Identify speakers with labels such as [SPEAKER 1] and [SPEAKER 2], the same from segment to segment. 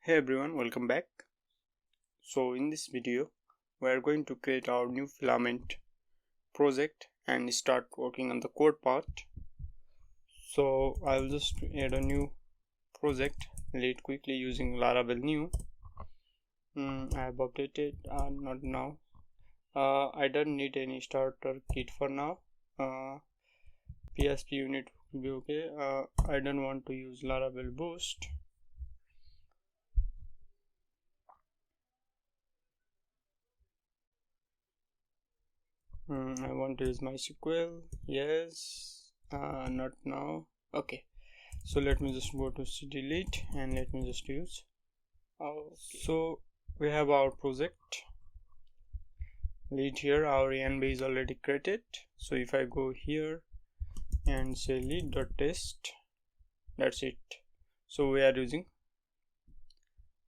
[SPEAKER 1] Hey everyone, welcome back. So in this video we are going to create our new filament project and start working on the code part. So I will just add a new project, lead quickly using Laravel new. I have updated, not now. I don't need any starter kit for now. PHP unit will be okay. I don't want to use Laravel boost. I want to use MySQL. Yes. Not now. Okay. So let me just go to delete and let me just use. So we have our project lead here. Our env is already created. So if I go here and say lead.test, that's it. So we are using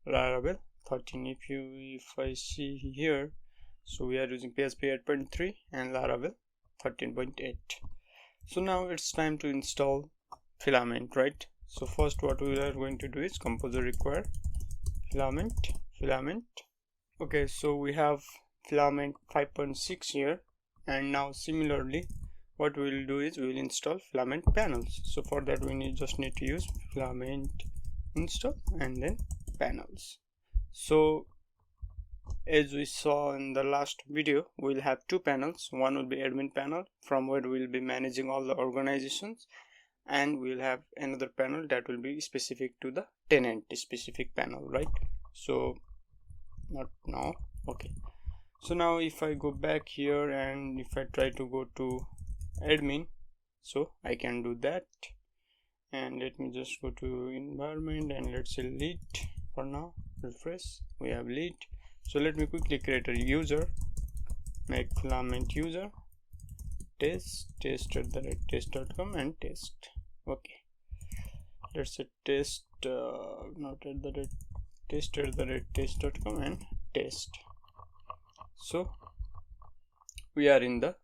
[SPEAKER 1] Laravel 13. If I see here, so we are using PHP 8.3 and Laravel 13.8. So now it's time to install Filament, right? So first what we are going to do is composer require filament. Okay, so we have Filament 5.6 here, and now similarly what we will do is we will install Filament panels. So for that we just need to use Filament install and then panels. So as we saw in the last video, we'll have two panels. One will be admin panel, from where we'll be managing all the organizations, and we'll have another panel that will be specific to the tenant specific panel, right? So not now. Okay, so now if I go back here and if I try to go to admin, so I can do that. And let me just go to environment and let's say lead for now. Refresh, we have lead. So let me quickly create a user, make filament user, test@test.com and test. Okay, let's say test, not test@test.com and test. So we are in the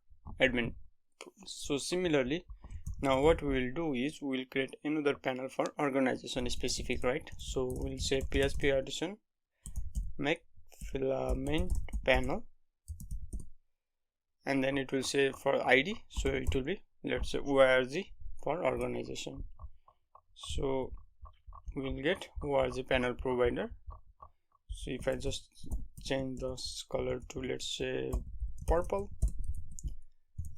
[SPEAKER 1] admin. So similarly, now what we will do is we will create another panel for organization specific, right? So we'll say PHP artisan make filament panel, and then it will say for ID, so it will be, let's say, org for organization. So we will get org panel provider. So if I just change the color to, let's say, purple,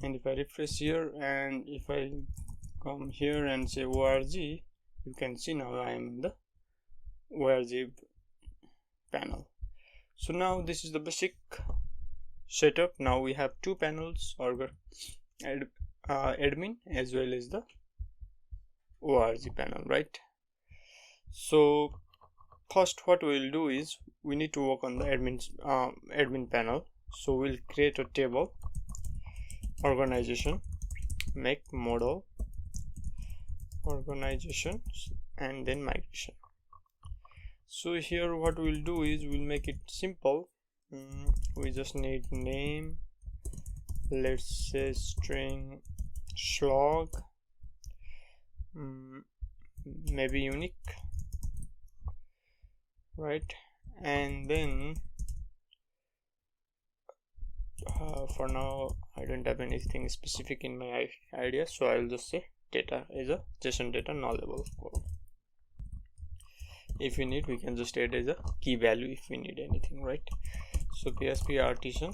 [SPEAKER 1] and if I refresh here and if I come here and say org, you can see now I am in the org panel. So now this is the basic setup. Now we have two panels, admin as well as the org panel, right? So first what we will do is we need to work on the admin panel. So we'll create a table, organization, make model organization, and then migration. So here what we'll do is we'll make it simple. We just need name, let's say string slug, maybe unique, right? And then for now I don't have anything specific in my idea, so I'll just say data is a JSON data nullable. If we need, we can just add as a key value if we need anything, right? So PHP artisan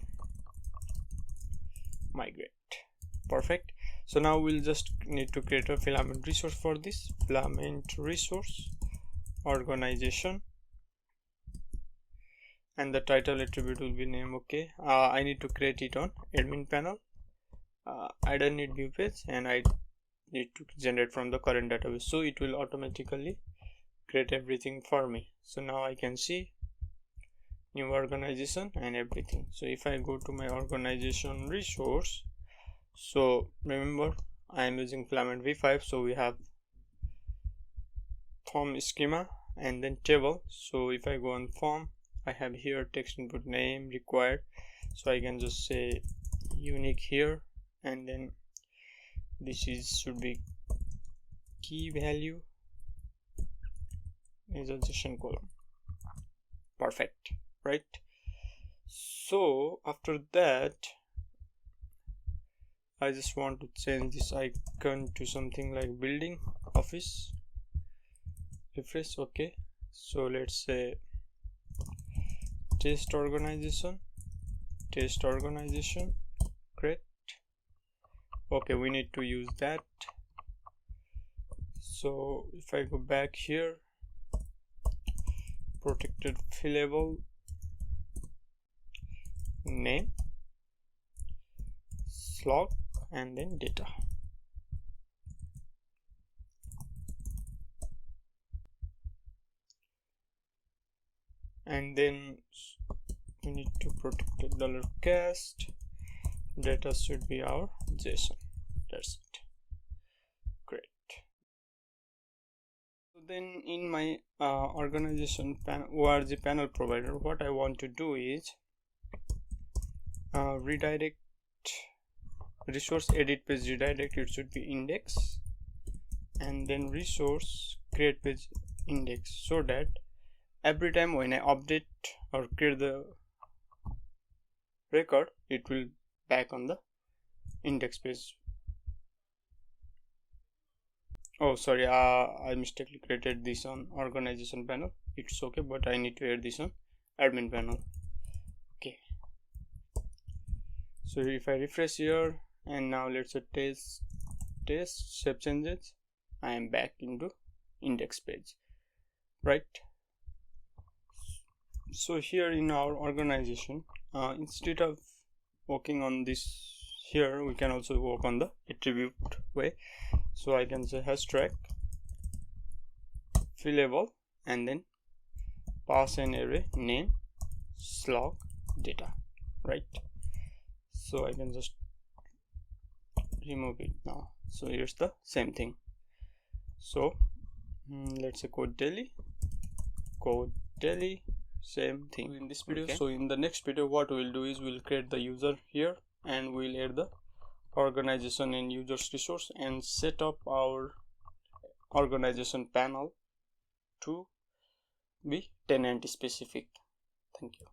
[SPEAKER 1] migrate. Perfect. So now we'll just need to create a filament resource for this. Filament resource organization, and the title attribute will be name. Okay, I need to create it on admin panel. I don't need view page, and I need to generate from the current database, so it will automatically create everything for me. So now I can see new organization and everything. So if I go to my organization resource, so remember I am using Filament v5, so we have form schema and then table. So if I go on form, I have here text input name required, so I can just say unique here, and then this should be key value is a JSON column. perfect, right? So after that, I just want to change this icon to something like building, office, refresh. Okay, so let's say test organization, great. Okay, we need to use that. So if I go back here, protected fillable, name, slug, and then data. And then we need to protect the $cast. Data should be our JSON. That's it. Great. So then in my organization ORG panel provider, what I want to do is redirect resource edit page redirect. It should be index, and then resource create page index, so that every time when I update or create the record, it will back on the index page. Oh sorry, I mistakenly created this on organization panel. It's okay, but I need to add this on admin panel. Okay, so if I refresh here, and now let's say test shape changes, I am back into index page, right? So here in our organization, instead of working on this here, we can also work on the attribute way. So I can say hashtag fillable, and then pass an array name, slug, data, right? So I can just remove it now. So here's the same thing. So let's say code daily, same thing in this video. Okay. So in the next video, what we'll do is we'll create the user here, and we'll add the organization and users resource, and set up our organization panel to be tenant specific. Thank you.